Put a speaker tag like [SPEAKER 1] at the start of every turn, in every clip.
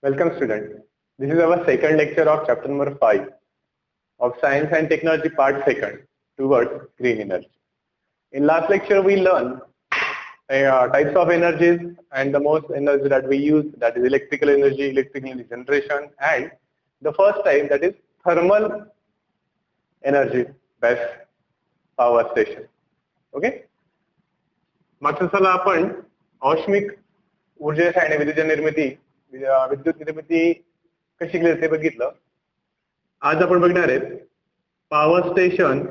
[SPEAKER 1] Welcome student. This is our second lecture of chapter number 5 of Science and Technology part 2 towards green energy. In last lecture we learned types of energies and the most energy that we use, that is electrical energy generation, and the first type, that is thermal energy based power station. Okay. मागच्या साला आपण औष्णिक ऊर्जेसाठी आणि विद्युत निर्मिती कशी केली ते बघितलं. आज आपण बघणार आहेत power station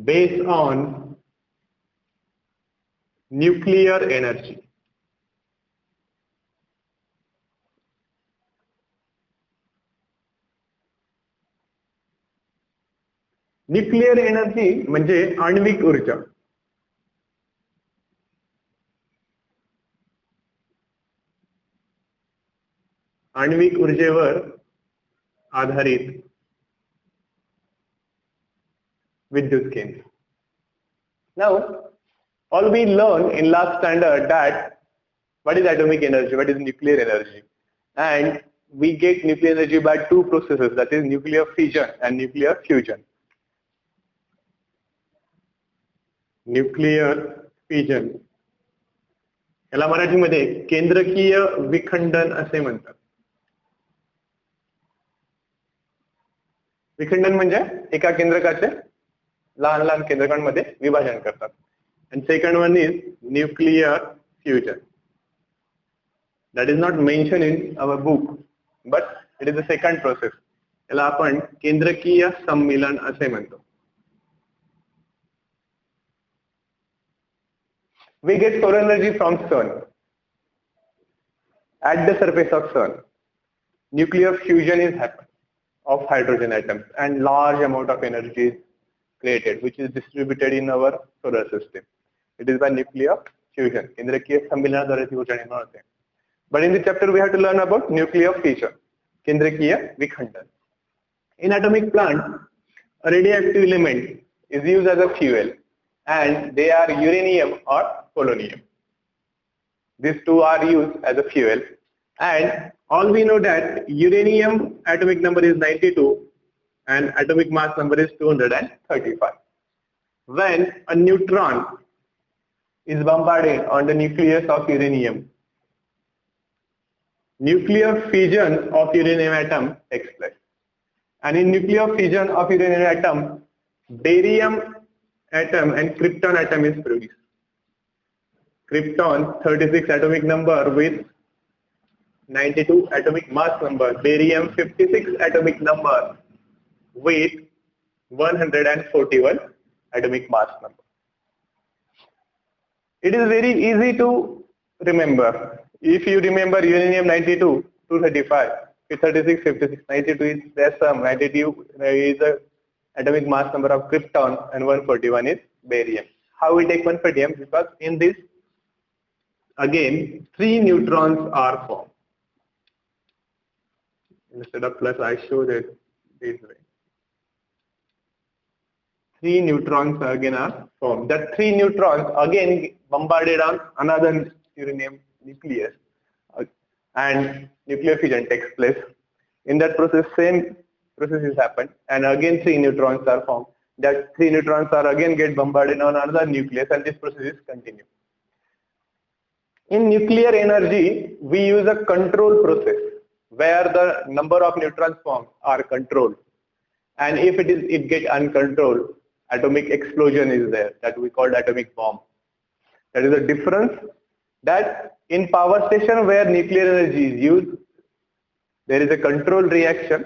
[SPEAKER 1] based on nuclear energy. Nuclear energy म्हणजे आण्विक ऊर्जा. आण्विक ऊर्जेवर आधारित विद्युत केंद्र. Now, all we learn in last standard that what is atomic energy, what is nuclear energy, and we get nuclear energy by two processes, that is nuclear fission and nuclear fusion. Nuclear fission याला मराठीमध्ये केंद्रकीय विखंडन असे म्हणतात. विखंडन म्हणजे एका केंद्रकाचे लहान लहान केंद्रकांमध्ये विभाजन करतात. and second one is nuclear fusion. That is not mentioned in our book, but it is the second process. याला आपण केंद्रकीय सम्मिलन असे म्हणतो. We get solar energy from sun. At the surface of sun, nuclear fusion is happened of hydrogen atoms, and large amount of energy is created, which is distributed in our solar system. It is by nuclear fusion. केंद्रकीय सम्मिलनाद्वारे ती ऊर्जा निर्माण होते. But in this chapter we have to learn about nuclear fission, केंद्रकीय विखंडन. In atomic plant, a radioactive element is used as a fuel, and they are uranium or polonium. These two are used as a fuel, and all we know that uranium atomic number is 92 and atomic mass number is 235. When a neutron is bombarded on the nucleus of uranium, nuclear fission of uranium atom takes place. And in nuclear fission of uranium atom, barium atom and krypton atom is produced. Krypton 36 atomic number with 92 atomic mass number, barium 56 atomic number with 141 atomic mass number. It is very easy to remember. If you remember uranium 92, 235, 36, 56, 92 is their sum, 92 is the atomic mass number of krypton and 141 is barium. How we take 141? Because in this again 3 neutrons are formed. Instead of plus I show that this way. 3 neutrons again are formed. That 3 neutrons again bombarded on another uranium nucleus, and nuclear fission takes place. In that process, same process has happened, and again 3 neutrons are formed. That 3 neutrons are again get bombarded on another nucleus, and this process is continued. In nuclear energy, we use a control process where the number of neutrons formed are controlled, and if it get uncontrolled, atomic explosion is there, that we call atomic bomb. That is the difference. That in power station where nuclear energy is used, there is a controlled reaction,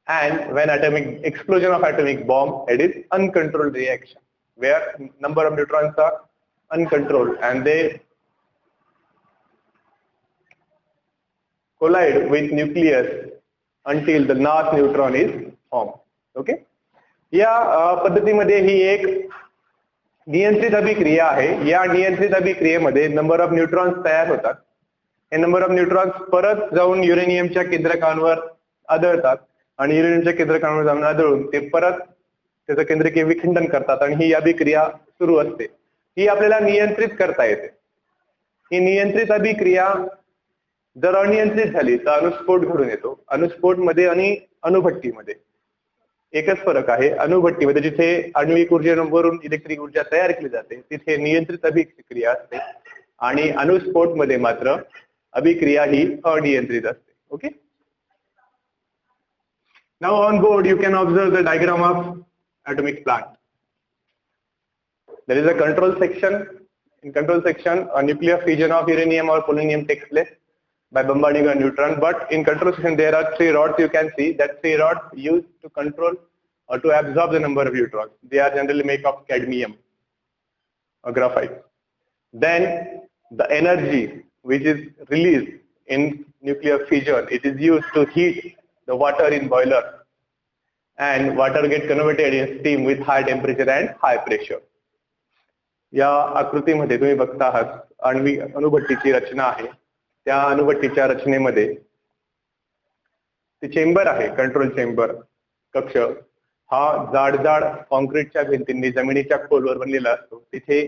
[SPEAKER 1] and when atomic explosion of atomic bomb, it is uncontrolled reaction where number of neutrons are uncontrolled and they collide with nucleus until the last neutron is formed. Okay. या पद्धतीमध्ये ही एक नियंत्रित अभिक्रिया आहे. या नियंत्रित अभिक्रियेमध्ये number of neutrons तयार होतात. हे नंबर ऑफ न्यूट्रॉन्स परत जाऊन युरेनियमच्या केंद्रकांवर आढळतात आणि युरेनियमच्या केंद्रकांवर जाऊन आढळून ते परत त्याचं केंद्रकीय विखंडन करतात आणि ही अभिक्रिया सुरू असते. ही आपल्याला नियंत्रित करता येते. ही नियंत्रित अभिक्रिया जर अनियंत्रित झाली तर अणुस्फोट घडून येतो. अणुस्फोट मध्ये आणि अणुभट्टीमध्ये एकच फरक आहे. अणुभट्टीमध्ये जिथे आण्विक ऊर्जेवरून इलेक्ट्रिक ऊर्जा तयार केली जाते तिथे नियंत्रित अभिक्रिया असते आणि अणुस्फोट मध्ये मात्र अभिक्रिया ही अनियंत्रित असते. Okay. Now on board you can observe the diagram of atomic plant. There is a control section. In control section, a nuclear fission of uranium or polonium takes place by bombarding a neutron. But in control section, there are 3 rods. You can see that 3 rods used to control or to absorb the number of neutrons. They are generally made of cadmium or graphite. Then the energy which is released in nuclear fission, it is used to heat the water in boiler, and water get converted in steam with high temperature and high pressure. या आकृतीमध्ये तुम्ही बघता आहात अणुभट्टीची रचना आहे. त्या अणुभट्टीच्या रचनेमध्ये ते chamber आहे, control chamber कक्ष हा जाड कॉन्क्रीटच्या भिंतींनी जमिनीच्या खोलवर बनलेला असतो. तिथे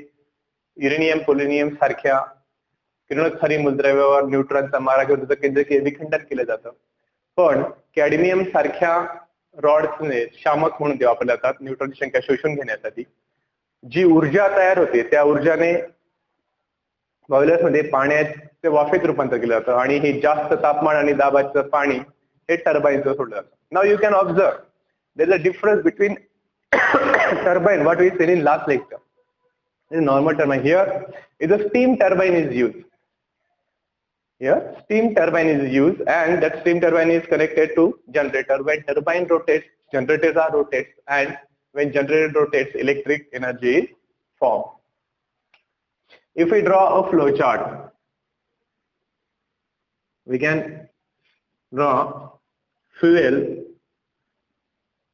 [SPEAKER 1] युरेनियम पोलोनियम सारख्या किरणोत्सारी मूलद्रव्यावर न्यूट्रॉनचा मारा घेऊन त्याचं केंद्रकीय विखंडन केलं जातं. पण कॅडमियम सारख्या रॉड्सने शामक म्हणून ते वापरले जातात न्यूट्रॉनची संख्या शोषून घेण्यासाठी. जी ऊर्जा तयार होते त्या ऊर्जाने बॉयलर्समध्ये पाण्याचे वाफेत रूपांतर केलं जातं आणि हे जास्त तापमान आणि दाबाचं पाणी हे टर्बाईनचं सोडलं जातं. Now you can observe there is a difference between turbine what we said in last lecture. This is normal turbine. Here is a steam turbine is used. Here steam turbine is used and that steam turbine is connected to generator. When turbine rotates, generators are rotates, and when generator rotates, electric energy is formed. If we draw a flow chart, we can draw fuel.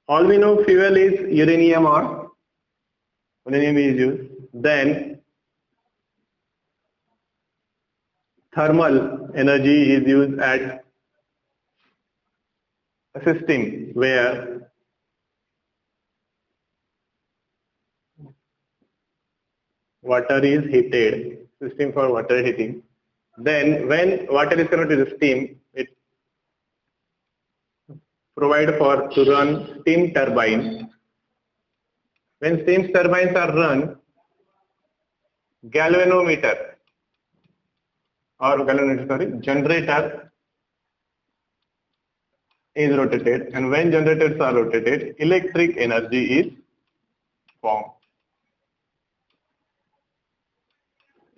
[SPEAKER 1] All we know fuel is uranium or polonium is used. Then thermal energy is used at a system where water is heated, system for water heating. Then when water is converted to steam, it provide for to run steam turbine. When steam turbines are run, galvanometer generator is rotated, and when generators are rotated, electric energy is formed.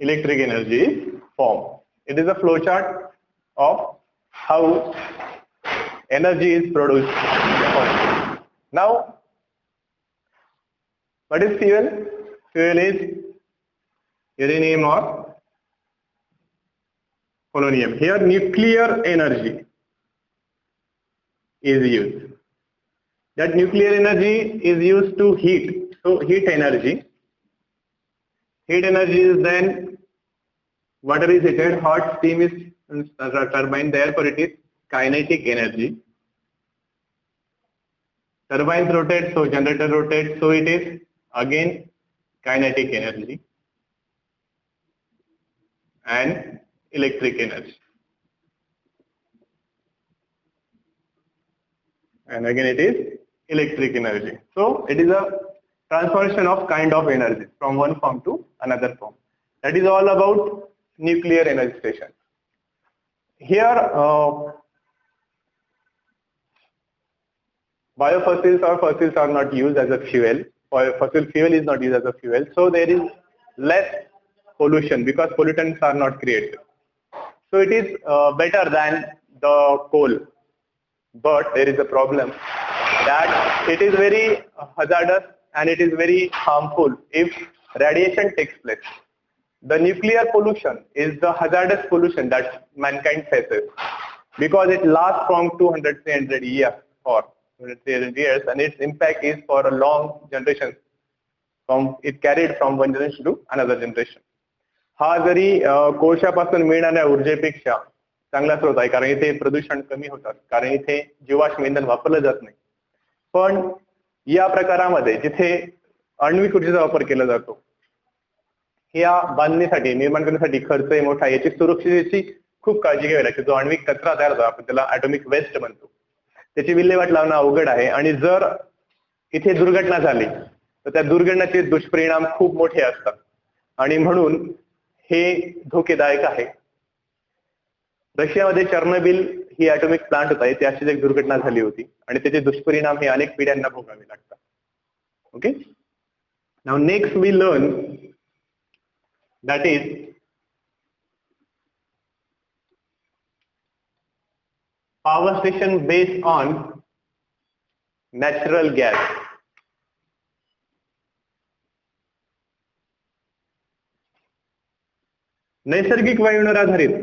[SPEAKER 1] Electric energy is formed. It is a flow chart of how energy is produced. Now, what is fuel? Fuel is uranium or polonium. Here nuclear energy is used. That nuclear energy is used to heat. So heat energy. Heat energy is then water is heated, hot steam is turbine, therefore it is kinetic energy. Turbines rotate, so generator rotates, so it is again kinetic energy and electric energy. And again it is electric energy. So it is a transformation of kind of energy from one form to another form. That is all about nuclear energy station. Here biofossils or fossils are not used as a fuel. Fossil fuel is not used as a fuel, so there is less pollution because pollutants are not created. So it is better than the coal, but there is a problem that it is very hazardous and it is very harmful if radiation takes place. The nuclear pollution is the hazardous pollution that mankind faces because it lasts from 200-300 years or 200-300 years, and its impact is for a long generation. It carried from one generation to another generation. हा जरी कोळशापासून मिळणाऱ्या ऊर्जेपेक्षा चांगला स्रोत आहे कारण इथे प्रदूषण कमी होतात, कारण इथे जीवाश्म इंधन वापरलं जात नाही. पण या प्रकारामध्ये जिथे आण्विक ऊर्जेचा वापर केला जातो ह्या बांधणीसाठी निर्माण करण्यासाठी खर्च आहे मोठा, याची सुरक्षिततेची खूप काळजी घ्यावी लागते. जो आण्विक कचरा तयार होतो आपण त्याला ॲटॉमिक वेस्ट म्हणतो, त्याची विल्हेवाट लावणं अवघड आहे. आणि जर इथे दुर्घटना झाली तर त्या दुर्घटनेचे दुष्परिणाम खूप मोठे असतात आणि म्हणून हे धोकेदायक आहे. रशियामध्ये चर्नोबिल ही ॲटॉमिक प्लांट होता, इथे अशीच एक दुर्घटना झाली होती आणि त्याचे दुष्परिणाम हे अनेक पिढ्यांना भोगावे लागतात. Okay, now next we learn that is power station based on natural gas. नैसर्गिक वायूवर आधारित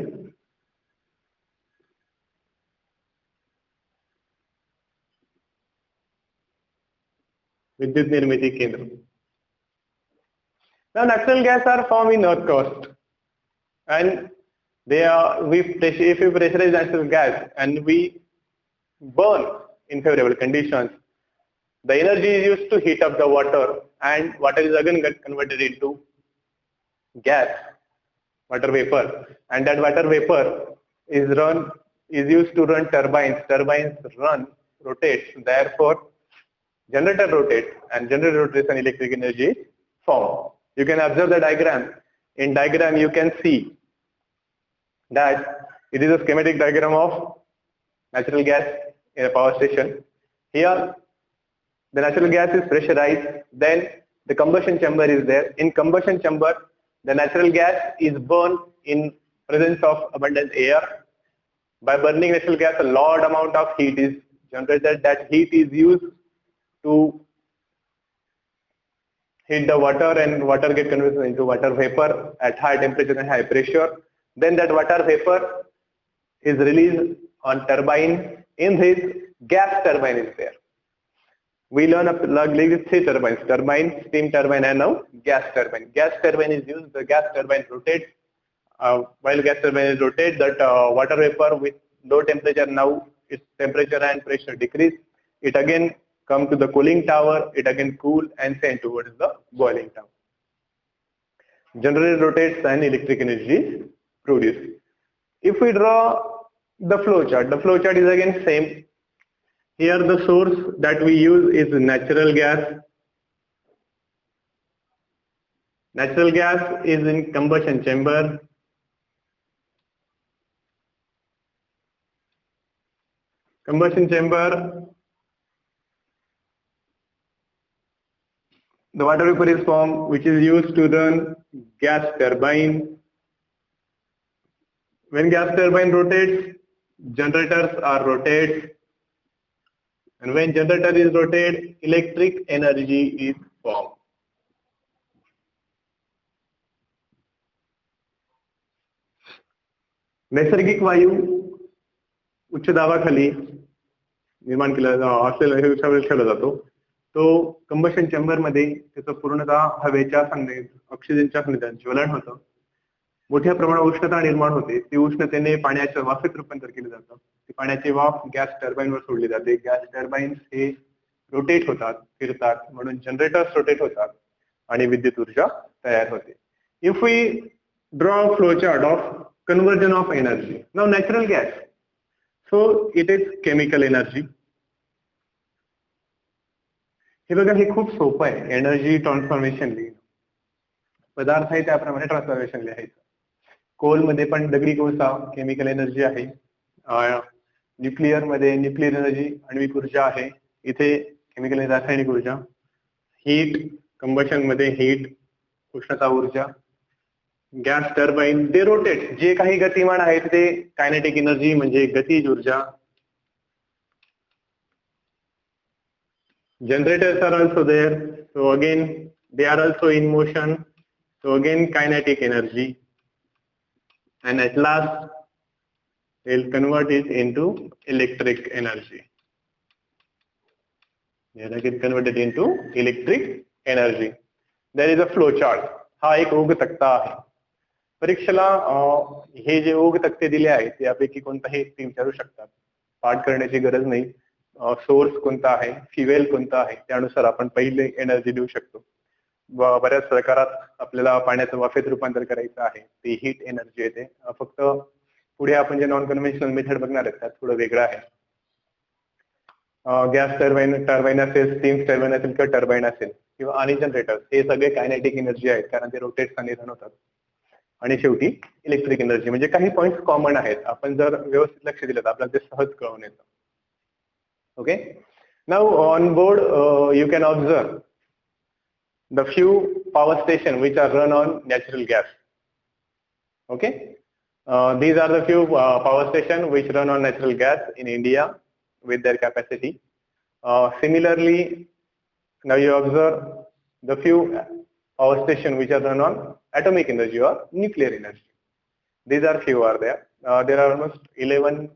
[SPEAKER 1] विद्युत निर्मिती केंद्र. Now natural gas are formed in earth crust and they are if we pressurize natural gas and we burn in favorable conditions, the energy is used to heat up the water and water is again get converted into gas, water vapor, and that water vapor is used to run turbines run, rotate, therefore generator rotates and generator rotates and electric energy is formed. You can observe the diagram. In diagram you can see that it is a schematic diagram of natural gas in a power station. Here the natural gas is pressurized, then the combustion chamber is there. In combustion chamber the natural gas is burned in presence of abundant air. By burning natural gas a large amount of heat is generated. That heat is used to heat the water and water get converted into water vapor at high temperature and high pressure. Then that water vapor is released on turbine. In this gas turbine is there. We learn three turbines: turbine, steam turbine, and now gas turbine. Gas turbine is used. The gas turbine rotates. While gas turbine is rotate, that water vapor with low temperature, now its temperature and pressure decrease. It again come to the cooling tower, it again cool and sent towards the boiling tower. Generator rotates and electric energy is produced. If we draw the flow chart is again same. Here the source that we use is natural gas. Natural gas is in combustion chamber. Combustion chamber, the water vapor is formed, which is used to run gas turbine. When gas turbine rotates, generators are rotated, and when generator is rotated, electric energy is formed. नैसर्गिक वायू उच्च दाबाखाली निर्माण केला जातो. तो combustion chamber मध्ये त्याचं पूर्णतः हवेच्या ऑक्सिजनच्या सान्निध्यात ज्वलन होतं. मोठ्या प्रमाणात उष्णता निर्माण होते. ती उष्णतेने पाण्याच्या वाफेत रूपांतर केलं जातं. ती पाण्याची वाफ गॅस टर्बाईनवर सोडली जाते. गॅस टर्बाईन्स हे रोटेट होतात, फिरतात, म्हणून जनरेटर्स रोटेट होतात आणि विद्युत ऊर्जा तयार होते. If we draw flow chart of conversion of energy, now natural gas, so it is chemical energy. हे बघा, हे खूप सोपं आहे. एनर्जी ट्रान्सफॉर्मेशन लिहिणं, पदार्थ आहे त्याप्रमाणे ट्रान्सफॉर्मेशन लिहायचं. कोल मध्ये पण दगडी कोळसा केमिकल एनर्जी आहे. न्यूक्लिअर मध्ये न्यूक्लिअर एनर्जी आण्विक ऊर्जा आहे. इथे केमिकल रासायनिक ऊर्जा. हीट कंबशन मध्ये हीट उष्णता ऊर्जा. गॅस टर्बाईन दे रोटेट, जे काही गतिमान आहेत ते कायनेटिक एनर्जी म्हणजे गतिज ऊर्जा. Generators are also there, so again they are also in motion, so again kinetic energy, and at last they'll convert it into electric energy. They'll get converted into electric energy. There is a flow chart. हा एक ओघ तक्ता आहे. परीक्षेला हे जे ओघ तक्ते दिले आहेत यापैकी कोणताही ते विचारू शकतात. पाठ करण्याची गरज नाही. सोर्स कोणता आहे, फ्युएल कोणता आहे, त्यानुसार आपण पहिले एनर्जी देऊ शकतो. बऱ्याच प्रकारात आपल्याला पाण्याचं वाफेत रूपांतर करायचं आहे, ती हीट एनर्जी येते. फक्त पुढे आपण जे नॉन कन्व्हेन्शनल मेथड बघणार आहेत त्यात थोडं वेगळं आहे. गॅस टर्बाईन असेल, स्टीम टर्बाईन असेल किंवा टर्बाईन असेल किंवा आणि जनरेटर, हे सगळे कायनेटिक एनर्जी आहेत कारण ते रोटेट्स आणि रन होतात. आणि शेवटी इलेक्ट्रिक एनर्जी, म्हणजे काही पॉइंट्स कॉमन आहेत. आपण जर व्यवस्थित लक्ष दिलं तर आपल्याला ते सहज कळून येतं. Okay, now on board you can observe the few power stations which are run on natural gas. Okay, these are the few power stations which run on natural gas in India with their capacity. Similarly, now you observe the few power stations which are run on atomic energy or nuclear energy. These are few are there. There are almost 11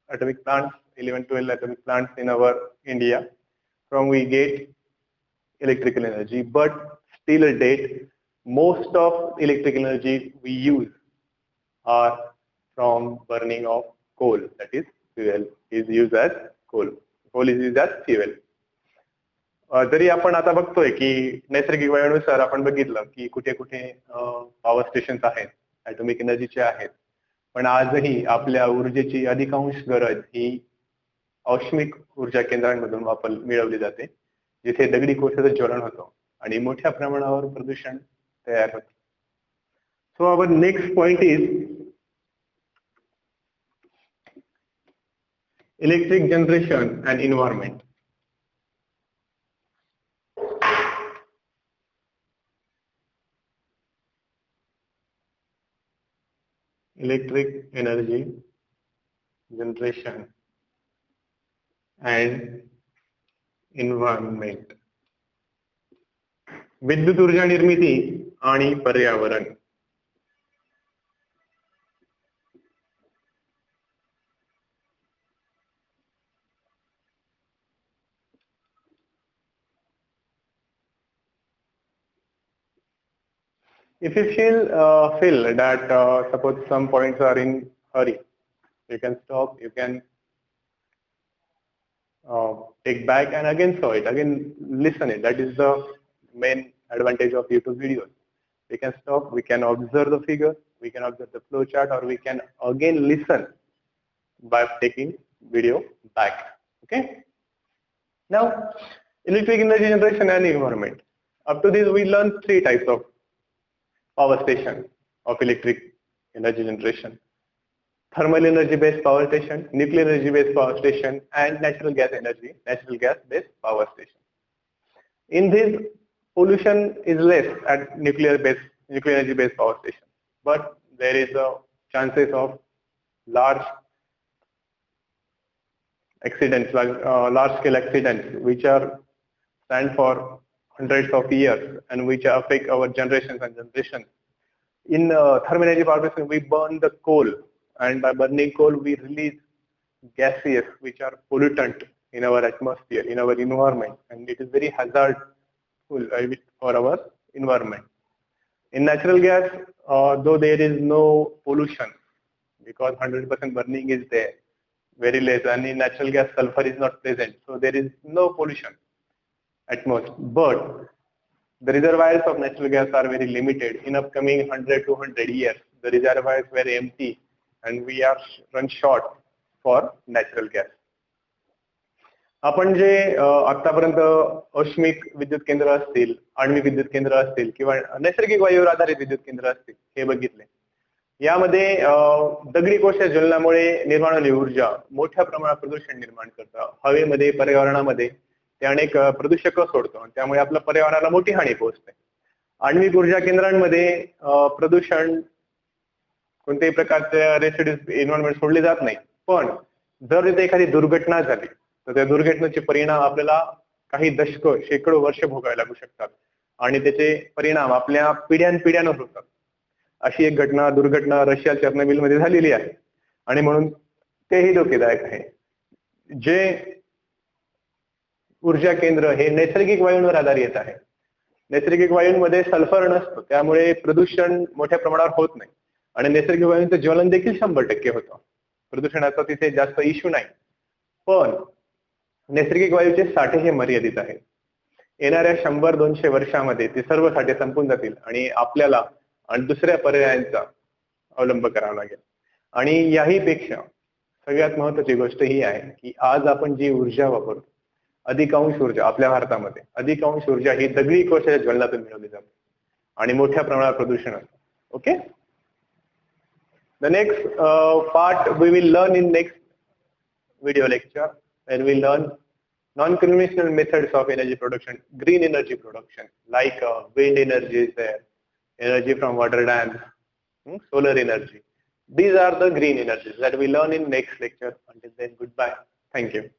[SPEAKER 1] atomic plants, 11-12 atomic plants in our India from we get electrical energy, but still a date most of electrical energy we use are from burning of coal, that is fuel is used as coal. Coal is used as fuel. जरी आपण आता बघतोय की नैसर्गिक वायूनुसार आपण बघितलं की कुठे कुठे पॉवर स्टेशन्स आहेत ॲटॉमिक एनर्जीचे आहेत, पण आजही आपल्या ऊर्जेची अधिकांश गरज ही औष्णिक ऊर्जा केंद्रांमधून मिळवली जाते, जिथे दगडी कोळशाचं ज्वलन होतं आणि मोठ्या प्रमाणावर प्रदूषण तयार होतं. So our next point is electric generation and environment. Electric energy generation and environment. विद्युत ऊर्जा निर्मिती आणि पर्यावरण. If you feel that suppose some points are in hurry, you can stop, you can take back and again saw it, again listen it. That is the main advantage of YouTube videos. We can stop, we can observe the figure, we can observe the flow chart, or we can again listen by taking video back. Okay. Now, electric energy generation and environment. Up to this, we learned 3 types of power station of electric energy generation: thermal energy based power station, nuclear energy based power station, and natural gas based power station. In this, pollution is less at nuclear energy based power station, but there is a chances of large accidents, large scale accidents, which are stand for hundreds of years and which affect our generations and generations. In thermal energy power station, we burn the coal, and by burning coal, we release gases which are pollutant in our atmosphere, in our environment, and it is very hazardous for our environment. In natural gas, though there is no pollution because 100% burning is there, very less, and in natural gas sulfur is not present, so there is no pollution at most. But the reservoirs of natural gas are very limited. In upcoming 100-200 years, the reservoirs were empty and we are run short for natural gas. आपण जे आतापर्यंत औष्णिक विद्युत केंद्र असतील, आण्विक विद्युत केंद्र असतील किंवा नैसर्गिक वायूवर आधारित विद्युत केंद्र असतील हे बघितले. यामध्ये दगडी कोळशा ज्वलनामुळे निर्माण होणारी ऊर्जा मोठ्या प्रमाणात प्रदूषण निर्माण करतं. हवेमध्ये, पर्यावरणामध्ये ते अनेक प्रदूषक सोडतो, त्यामुळे आपल्या पर्यावरणाला मोठी हानी पोहोचते. आण्विक ऊर्जा केंद्रांमध्ये प्रदूषण कोणत्याही प्रकारचे रेसिड्यूज एन्व्हायरमेंट सोडले जात नाही, पण जर तिथे एखादी दुर्घटना झाली तर त्या दुर्घटनेचे परिणाम आपल्याला काही दशक, शेकडो वर्ष भोगावे लागू शकतात आणि त्याचे परिणाम आपल्या पिढ्यानपिढ्यानं होतात. अशी एक दुर्घटना रशिया चेर्नोबिल मध्ये झालेली आहे आणि म्हणून तेही धोकेदायक आहे. जे ऊर्जा केंद्र हे नैसर्गिक वायूंवर आधारित आहे. नैसर्गिक वायूंमध्ये सल्फर नसतो, त्यामुळे प्रदूषण मोठ्या प्रमाणावर होत नाही आणि नैसर्गिक वायूंचं ज्वलन देखील 100% होतं. प्रदूषणाचा तिथे जास्त इश्यू नाही, पण नैसर्गिक वायूचे साठे हे मर्यादित आहेत. येणाऱ्या 100-200 वर्षामध्ये ते सर्व साठे संपून जातील आणि आपल्याला दुसऱ्या पर्यायांचा अवलंब करावा लागेल. आणि याही पेक्षा सगळ्यात महत्त्वाची गोष्ट ही आहे की आज आपण जी ऊर्जा वापरतो, अधिकांश ऊर्जा आपल्या भारतामध्ये अधिकांश ऊर्जा ही दगडी कोळशाच्या ज्वलनातून मिळवली जाते आणि मोठ्या प्रमाणात प्रदूषण असतं. Okay. The next part we will learn in next video lecture, where we learn non-conventional methods of energy production, green energy production, like wind energy is there, energy from water dams, solar energy. These are the green energies that we learn in next lecture. Until then, goodbye. Thank you.